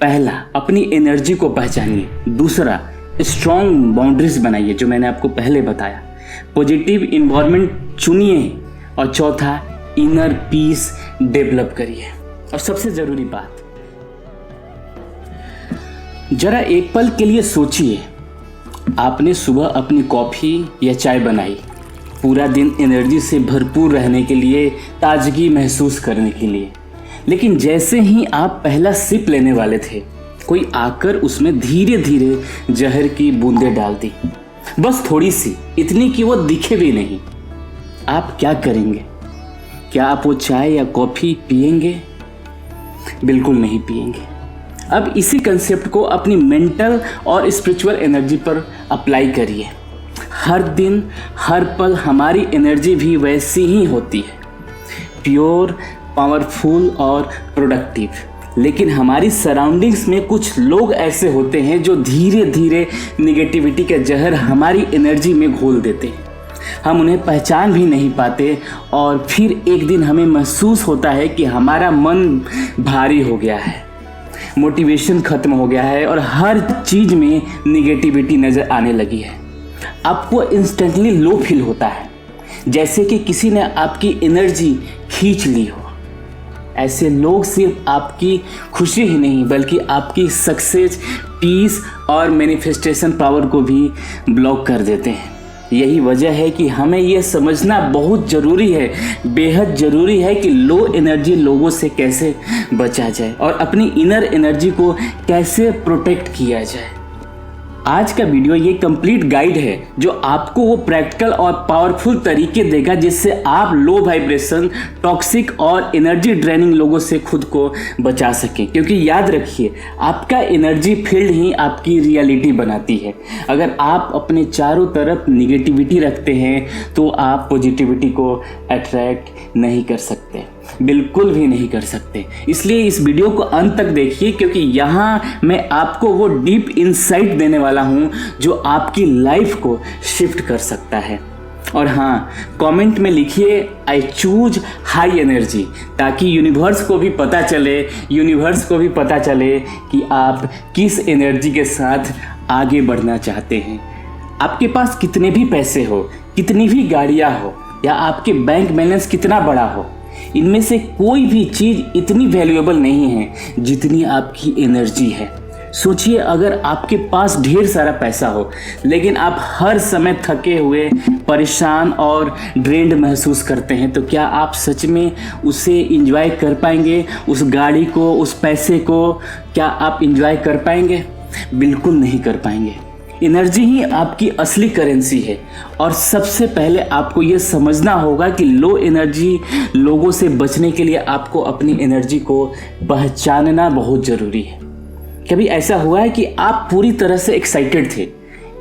पहला, अपनी एनर्जी को पहचानिए। दूसरा, स्ट्रॉन्ग बाउंड्रीज बनाइए, जो मैंने आपको पहले बताया। पॉजिटिव इन्वायरमेंट चुनिए। और चौथा, इनर पीस डेवलप करिए। और सबसे ज़रूरी बात, जरा एक पल के लिए सोचिए, आपने सुबह अपनी कॉफ़ी या चाय बनाई पूरा दिन एनर्जी से भरपूर रहने के लिए, ताजगी महसूस करने के लिए। लेकिन जैसे ही आप पहला सिप लेने वाले थे, कोई आकर उसमें धीरे धीरे जहर की बूंदें डाल दी, बस थोड़ी सी, इतनी कि वो दिखे भी नहीं। आप क्या करेंगे? क्या आप वो चाय या कॉफ़ी पिएंगे? बिल्कुल नहीं पिएंगे। अब इसी कंसेप्ट को अपनी मेंटल और स्पिरिचुअल एनर्जी पर अप्लाई करिए। हर दिन हर पल हमारी एनर्जी भी वैसी ही होती है, प्योर, पावरफुल और प्रोडक्टिव। लेकिन हमारी सराउंडिंग्स में कुछ लोग ऐसे होते हैं जो धीरे धीरे निगेटिविटी का जहर हमारी एनर्जी में घोल देते हैं। हम उन्हें पहचान भी नहीं पाते और फिर एक दिन हमें महसूस होता है कि हमारा मन भारी हो गया है, मोटिवेशन खत्म हो गया है और हर चीज़ में निगेटिविटी नज़र आने लगी है। आपको इंस्टेंटली लो फील होता है, जैसे कि किसी ने आपकी एनर्जी खींच ली हो। ऐसे लोग सिर्फ आपकी खुशी ही नहीं बल्कि आपकी सक्सेस, पीस और मैनिफेस्टेशन पावर को भी ब्लॉक कर देते हैं। यही वजह है कि हमें यह समझना बहुत ज़रूरी है, बेहद ज़रूरी है कि लो एनर्जी लोगों से कैसे बचा जाए और अपनी इनर एनर्जी को कैसे प्रोटेक्ट किया जाए। आज का वीडियो ये कंप्लीट गाइड है जो आपको वो प्रैक्टिकल और पावरफुल तरीके देगा जिससे आप लो वाइब्रेशन, टॉक्सिक और एनर्जी ड्रेनिंग लोगों से खुद को बचा सकें। क्योंकि याद रखिए, आपका एनर्जी फील्ड ही आपकी रियलिटी बनाती है। अगर आप अपने चारों तरफ निगेटिविटी रखते हैं तो आप पॉजिटिविटी को अट्रैक्ट नहीं कर सकते, बिल्कुल भी नहीं कर सकते। इसलिए इस वीडियो को अंत तक देखिए, क्योंकि यहाँ मैं आपको वो डीप इंसाइट देने वाला हूँ जो आपकी लाइफ को शिफ्ट कर सकता है। और हाँ, कमेंट में लिखिए आई चूज हाई एनर्जी, ताकि यूनिवर्स को भी पता चले कि आप किस एनर्जी के साथ आगे बढ़ना चाहते हैं। आपके पास कितने भी पैसे हो, कितनी भी गाड़ियाँ हो या आपके बैंक बैलेंस कितना बड़ा हो, इनमें से कोई भी चीज़ इतनी वैल्यूएबल नहीं है जितनी आपकी एनर्जी है। सोचिए, अगर आपके पास ढेर सारा पैसा हो लेकिन आप हर समय थके हुए, परेशान और ड्रेन्ड महसूस करते हैं, तो क्या आप सच में उसे एंजॉय कर पाएंगे? उस गाड़ी को, उस पैसे को क्या आप एंजॉय कर पाएंगे? बिल्कुल नहीं कर पाएंगे। एनर्जी ही आपकी असली करेंसी है और सबसे पहले आपको ये समझना होगा कि लो एनर्जी लोगों से बचने के लिए आपको अपनी एनर्जी को पहचानना बहुत ज़रूरी है। कभी ऐसा हुआ है कि आप पूरी तरह से एक्साइटेड थे,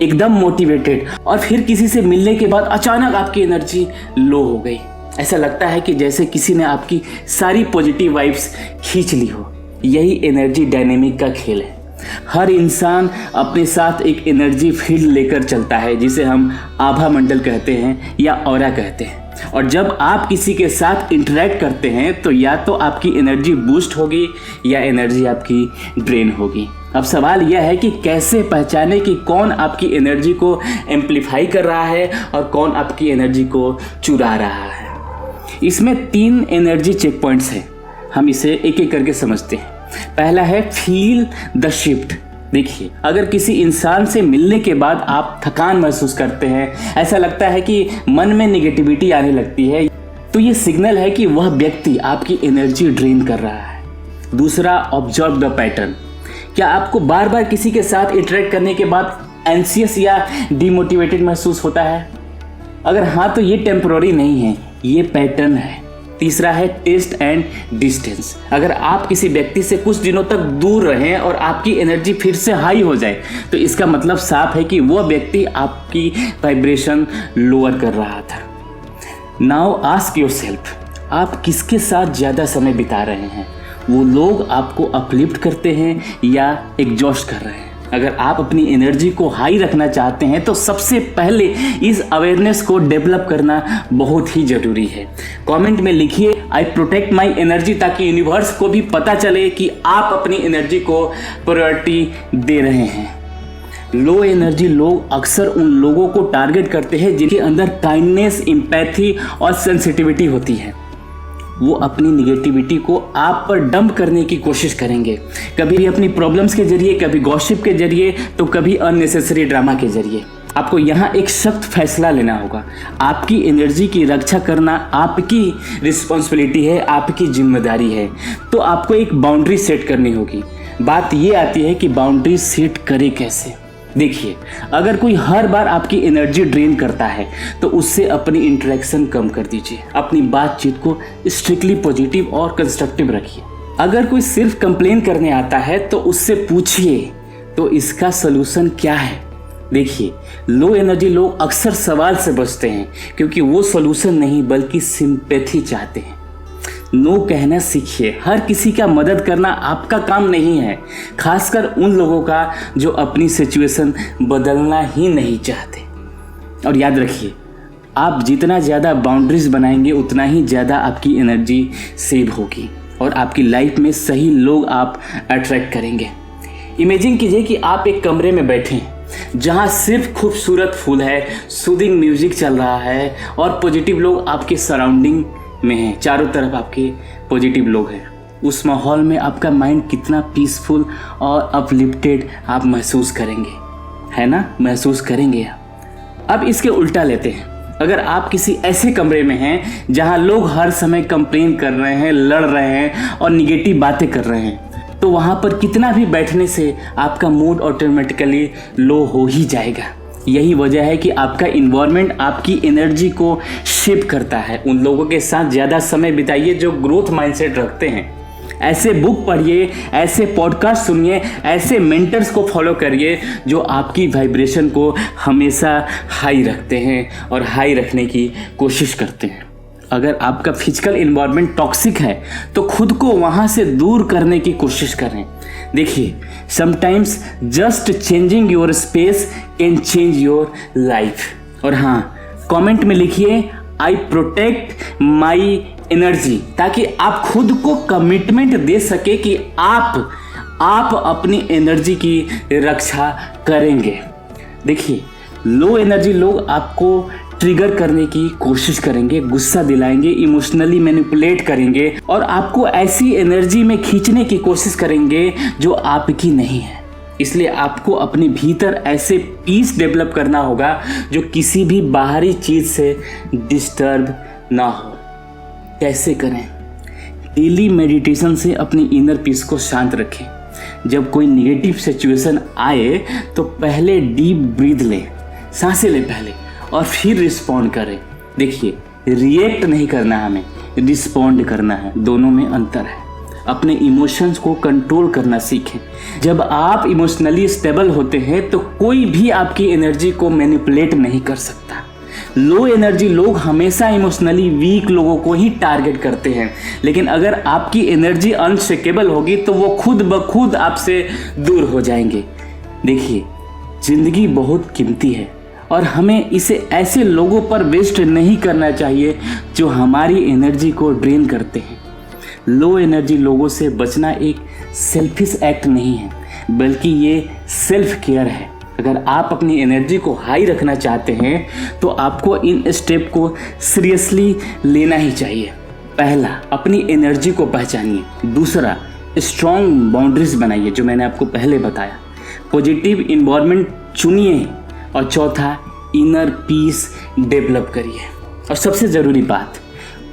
एकदम मोटिवेटेड, और फिर किसी से मिलने के बाद अचानक आपकी एनर्जी लो हो गई? ऐसा लगता है कि जैसे किसी ने आपकी सारी पॉजिटिव वाइब्स खींच ली हो। यही एनर्जी डायनेमिक का खेल है। हर इंसान अपने साथ एक एनर्जी फील्ड लेकर चलता है, जिसे हम आभा मंडल कहते हैं या ऑरा कहते हैं। और जब आप किसी के साथ इंटरेक्ट करते हैं तो या तो आपकी एनर्जी बूस्ट होगी या एनर्जी आपकी ड्रेन होगी। अब सवाल यह है कि कैसे पहचाने कि कौन आपकी एनर्जी को एम्पलीफाई कर रहा है और कौन आपकी एनर्जी को चुरा रहा है। इसमें 3 एनर्जी चेक पॉइंट्स हैं, हम इसे एक एक करके समझते हैं। पहला है फील द शिफ्ट। देखिए, अगर किसी इंसान से मिलने के बाद आप थकान महसूस करते हैं, ऐसा लगता है कि मन में निगेटिविटी आने लगती है, तो ये सिग्नल है कि वह व्यक्ति आपकी एनर्जी ड्रेन कर रहा है। दूसरा, ऑब्जर्व द पैटर्न। क्या आपको बार बार किसी के साथ इंटरेक्ट करने के बाद एंशियस या डिमोटिवेटेड महसूस होता है? अगर हाँ, तो ये टेम्पररी नहीं है, ये पैटर्न है। तीसरा है टेस्ट एंड डिस्टेंस। अगर आप किसी व्यक्ति से कुछ दिनों तक दूर रहें और आपकी एनर्जी फिर से हाई हो जाए, तो इसका मतलब साफ है कि वह व्यक्ति आपकी वाइब्रेशन लोअर कर रहा था। नाउ आस्क योरसेल्फ, आप किसके साथ ज़्यादा समय बिता रहे हैं? वो लोग आपको अपलिफ्ट करते हैं या एग्जॉस्ट कर रहे हैं? अगर आप अपनी एनर्जी को हाई रखना चाहते हैं तो सबसे पहले इस अवेयरनेस को डेवलप करना बहुत ही ज़रूरी है। कमेंट में लिखिए आई प्रोटेक्ट माई एनर्जी, ताकि यूनिवर्स को भी पता चले कि आप अपनी एनर्जी को प्रायोरिटी दे रहे हैं। लो एनर्जी लोग अक्सर उन लोगों को टारगेट करते हैं जिनके अंदर काइंडनेस, एम्पैथी और सेंसिटिविटी होती है। वो अपनी निगेटिविटी को आप पर डंप करने की कोशिश करेंगे, कभी अपनी प्रॉब्लम्स के जरिए, कभी गॉसिप के जरिए, तो कभी अननेसेसरी ड्रामा के जरिए। आपको यहाँ एक सख्त फैसला लेना होगा। आपकी एनर्जी की रक्षा करना आपकी रिस्पॉन्सिबिलिटी है, आपकी जिम्मेदारी है। तो आपको एक बाउंड्री सेट करनी होगी। बात ये आती है कि बाउंड्री सेट करे कैसे। देखिए, अगर कोई हर बार आपकी एनर्जी ड्रेन करता है तो उससे अपनी इंटरेक्शन कम कर दीजिए। अपनी बातचीत को स्ट्रिक्टली पॉजिटिव और कंस्ट्रक्टिव रखिए। अगर कोई सिर्फ कंप्लेन करने आता है तो उससे पूछिए तो इसका सलूशन क्या है। देखिए, लो एनर्जी लोग अक्सर सवाल से बचते हैं क्योंकि वो सलूशन नहीं बल्कि सिंपैथी चाहते हैं। नो कहना सीखिए। हर किसी का मदद करना आपका काम नहीं है, खासकर उन लोगों का जो अपनी सिचुएशन बदलना ही नहीं चाहते। और याद रखिए, आप जितना ज़्यादा बाउंड्रीज बनाएंगे उतना ही ज़्यादा आपकी एनर्जी सेव होगी और आपकी लाइफ में सही लोग आप अट्रैक्ट करेंगे। इमेजिन कीजिए कि आप एक कमरे में बैठे हैं जहाँ सिर्फ खूबसूरत फूल है, सूदिंग म्यूजिक चल रहा है और पॉजिटिव लोग आपके सराउंडिंग में हैं। चारों तरफ आपके पॉजिटिव लोग हैं। उस माहौल में आपका माइंड कितना पीसफुल और अपलिफ्टेड आप महसूस करेंगे, है ना? महसूस करेंगे। अब इसके उल्टा लेते हैं। अगर आप किसी ऐसे कमरे में हैं जहां लोग हर समय कंप्लेन कर रहे हैं, लड़ रहे हैं और निगेटिव बातें कर रहे हैं, तो वहां पर कितना भी बैठने से आपका मूड ऑटोमेटिकली लो हो ही जाएगा। यही वजह है कि आपका इन्वायरमेंट आपकी एनर्जी को शेप करता है। उन लोगों के साथ ज़्यादा समय बिताइए जो ग्रोथ माइंडसेट रखते हैं। ऐसे बुक पढ़िए, ऐसे पॉडकास्ट सुनिए, ऐसे मेंटर्स को फॉलो करिए जो आपकी वाइब्रेशन को हमेशा हाई रखते हैं और हाई रखने की कोशिश करते हैं। अगर आपका फिजिकल इन्वायरमेंट टॉक्सिक है तो खुद को वहाँ से दूर करने की कोशिश करें। देखिए, sometimes just changing your space can change your life. और हाँ, कमेंट में लिखिए आई प्रोटेक्ट माई एनर्जी, ताकि आप खुद को कमिटमेंट दे सके कि आप अपनी एनर्जी की रक्षा करेंगे। देखिए, लो एनर्जी लोग आपको ट्रिगर करने की कोशिश करेंगे, गुस्सा दिलाएंगे, इमोशनली मैनिपुलेट करेंगे और आपको ऐसी एनर्जी में खींचने की कोशिश करेंगे जो आपकी नहीं है। इसलिए आपको अपने भीतर ऐसे पीस डेवलप करना होगा जो किसी भी बाहरी चीज़ से डिस्टर्ब ना हो। कैसे करें? डेली मेडिटेशन से अपनी इनर पीस को शांत रखें। जब कोई निगेटिव सिचुएशन आए तो पहले डीप ब्रीथ लें, सांसें लें पहले और फिर रिस्पॉन्ड करें। देखिए, रिएक्ट नहीं करना है, हमें रिस्पॉन्ड करना है। दोनों में अंतर है। अपने इमोशंस को कंट्रोल करना सीखें। जब आप इमोशनली स्टेबल होते हैं तो कोई भी आपकी एनर्जी को मैनिपुलेट नहीं कर सकता। लो एनर्जी लोग हमेशा इमोशनली वीक लोगों को ही टारगेट करते हैं, लेकिन अगर आपकी एनर्जी अनशेकेबल होगी तो वो खुद ब खुद आपसे दूर हो जाएंगे। देखिए, जिंदगी बहुत कीमती है और हमें इसे ऐसे लोगों पर वेस्ट नहीं करना चाहिए जो हमारी एनर्जी को ड्रेन करते हैं। लो एनर्जी लोगों से बचना एक सेल्फिश एक्ट नहीं है, बल्कि ये सेल्फ केयर है। अगर आप अपनी एनर्जी को हाई रखना चाहते हैं तो आपको इन स्टेप को सीरियसली लेना ही चाहिए। पहला, अपनी एनर्जी को पहचानिए। दूसरा, स्ट्रॉन्ग बाउंड्रीज बनाइए, जो मैंने आपको पहले बताया। पॉजिटिव इन्वायरमेंट चुनिए। और चौथा, इनर पीस डेवलप करिए। और सबसे ज़रूरी बात,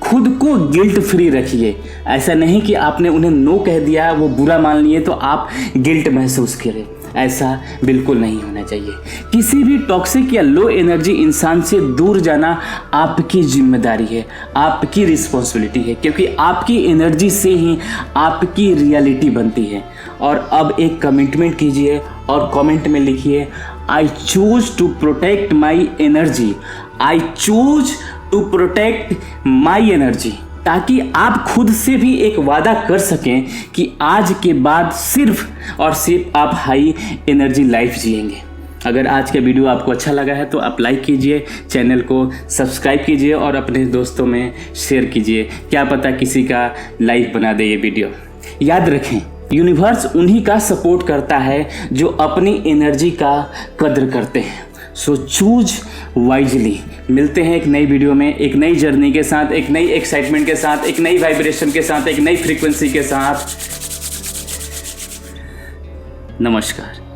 खुद को गिल्ट फ्री रखिए। ऐसा नहीं कि आपने उन्हें नो कह दिया, वो बुरा मान लिए तो आप गिल्ट महसूस करें। ऐसा बिल्कुल नहीं होना चाहिए। किसी भी टॉक्सिक या लो एनर्जी इंसान से दूर जाना आपकी जिम्मेदारी है, आपकी रिस्पॉन्सिबिलिटी है, क्योंकि आपकी एनर्जी से ही आपकी रियलिटी बनती है। और अब एक कमिटमेंट कीजिए और कमेंट में लिखिए I choose to protect my energy. I choose to protect my energy. ताकि आप खुद से भी एक वादा कर सकें कि आज के बाद सिर्फ और सिर्फ आप हाई एनर्जी लाइफ जिएंगे। अगर आज का वीडियो आपको अच्छा लगा है तो आप लाइक कीजिए, चैनल को सब्सक्राइब कीजिए और अपने दोस्तों में शेयर कीजिए। क्या पता किसी का लाइफ बना दे ये वीडियो। याद रखें, यूनिवर्स उन्हीं का सपोर्ट करता है जो अपनी एनर्जी का कद्र करते हैं। So choose wisely. मिलते हैं एक नई वीडियो में, एक नई जर्नी के साथ, एक नई एक्साइटमेंट के साथ, एक नई वाइब्रेशन के साथ, एक नई फ्रीक्वेंसी के साथ। नमस्कार।